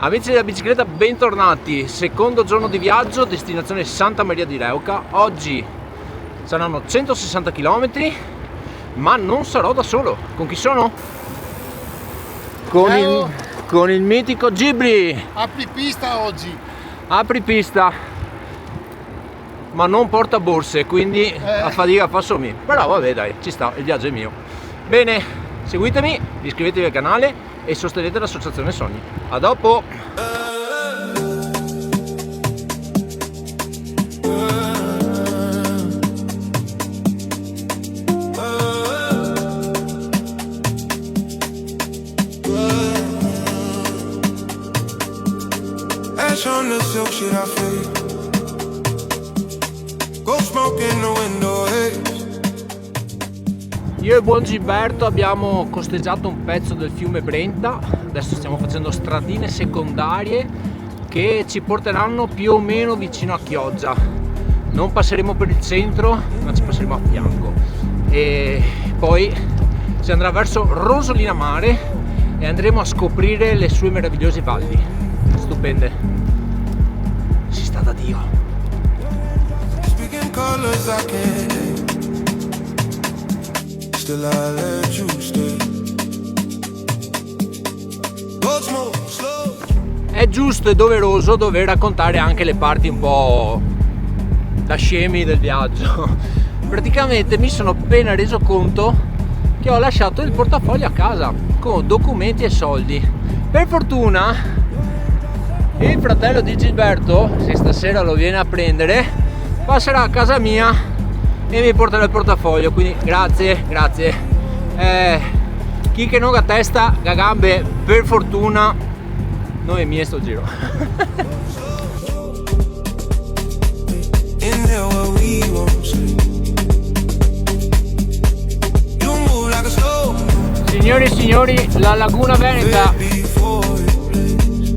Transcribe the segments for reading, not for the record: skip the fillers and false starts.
Amici della bicicletta, bentornati. Secondo giorno di viaggio, destinazione Santa Maria di Leuca. Oggi saranno 160 km, ma non sarò da solo. Con chi sono? Con il mitico Gibri. Apri pista oggi. Apri pista, ma non porta borse, quindi a fatica passo me. Però vabbè, dai, ci sta, il viaggio è mio. Bene, seguitemi, iscrivetevi al canale e sostenete l'associazione Sogni. A dopo! Ash on the silk shit I feel. Go smoke in the window haze. Io e buon Gilberto abbiamo costeggiato un pezzo del fiume Brenta. Adesso stiamo facendo stradine secondarie che ci porteranno più o meno vicino a Chioggia. Non passeremo per il centro, ma ci passeremo a fianco. E poi si andrà verso Rosolina Mare e andremo a scoprire le sue meravigliose valli. Stupende. Si sta da Dio. Speaking colors I can't. Still I let you stay. Go smoke slow. È giusto e doveroso dover raccontare anche le parti un po' da scemi del viaggio. Praticamente mi sono appena reso conto che ho lasciato il portafoglio a casa con documenti e soldi. Per fortuna il fratello di Gilberto, se stasera lo viene a prendere, passerà a casa mia e mi porterà il portafoglio, quindi grazie. Chi che non ha testa, ha gambe, per fortuna non è mio sto giro. In there where we won't sleep. You move like a slow. Signori e signori, la Laguna Veneta. Before it plays.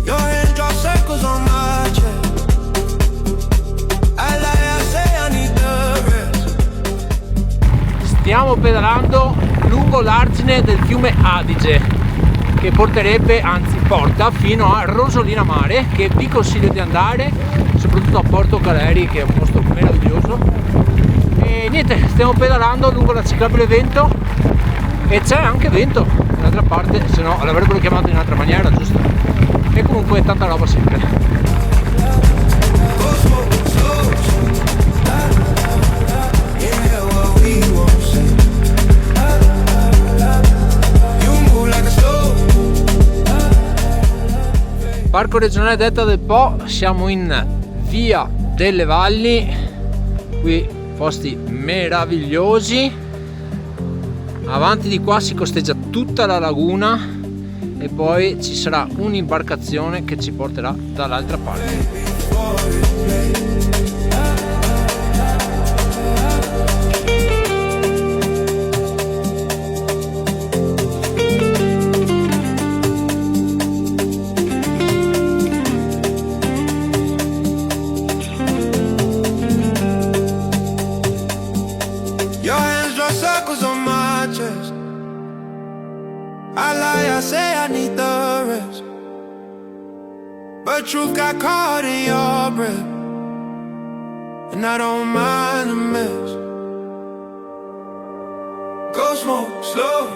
Your hands draw circles on my chest. I say I need the rest. Stiamo pedalando lungo l'argine del fiume Adige, che porterebbe, anzi porta, fino a Rosolina Mare, che vi consiglio di andare, soprattutto a Porto Caleri, che è un posto meraviglioso. E niente, stiamo pedalando lungo la ciclabile Vento e c'è anche vento dall'altra parte, se no l'avrebbero chiamato in un'altra maniera, giusto? E comunque tanta roba sempre. Go smoke slow. In there where we won't sleep. You move like a slow. Parco regionale Detta del Po, siamo in Via delle Valli, qui posti meravigliosi. Avanti di qua si costeggia tutta la laguna e poi ci sarà un'imbarcazione che ci porterà dall'altra parte. Your hands draw circles on my chest. I lie, I say I need the rest. But truth got caught in your breath. And I don't mind a mess. Go smoke slow.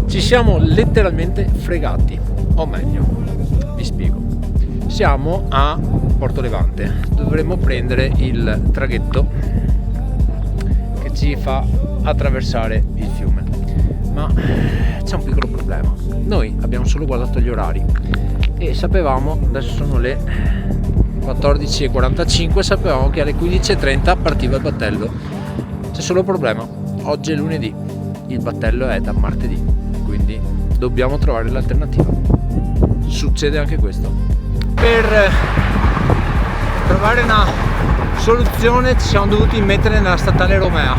Ci siamo letteralmente fregati, o meglio, vi spiego. Siamo a Porto Levante, dovremmo prendere il traghetto che ci fa attraversare il fiume, ma c'è un piccolo problema. Noi abbiamo solo guardato gli orari e sapevamo, adesso sono le 14:45, sapevamo che alle 15:30 partiva il battello. C'è solo un problema: oggi è lunedì, il battello è da martedì, quindi dobbiamo trovare l'alternativa. Succede anche questo. Per trovare una soluzione ci siamo dovuti mettere nella statale Romea.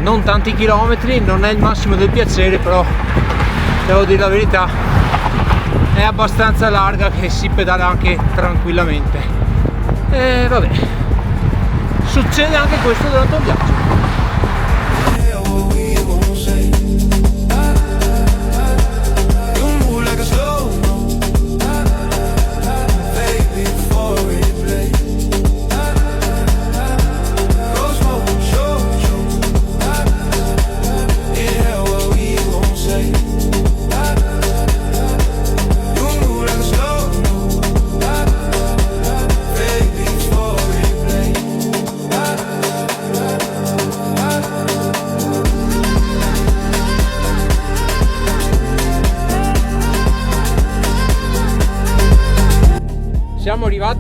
Non tanti chilometri, non è il massimo del piacere, però devo dire la verità, è abbastanza larga che si pedala anche tranquillamente. E vabbè, succede anche questo durante un viaggio.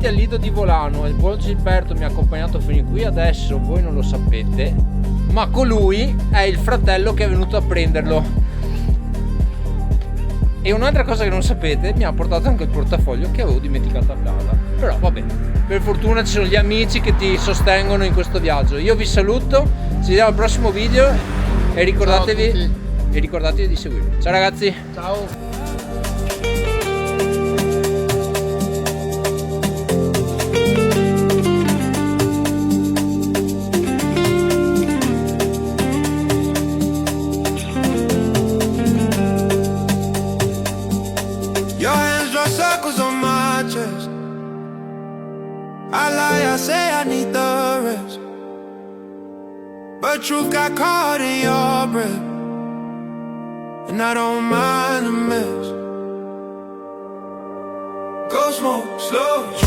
benvenuti al Lido di Volano. Il buon Gilberto mi ha accompagnato fino qui, adesso voi non lo sapete, ma colui è il fratello che è venuto a prenderlo. E un'altra cosa che non sapete, mi ha portato anche il portafoglio che avevo dimenticato a casa. Però vabbè, per fortuna ci sono gli amici che ti sostengono in questo viaggio. Io vi saluto, ci vediamo al prossimo video e ricordatevi di seguirmi. Ciao ragazzi. Ciao. Your hands draw circles on my chest. I lie, I say I need the rest, but truth got caught in your breath, and I don't mind a mess. Go smoke slow.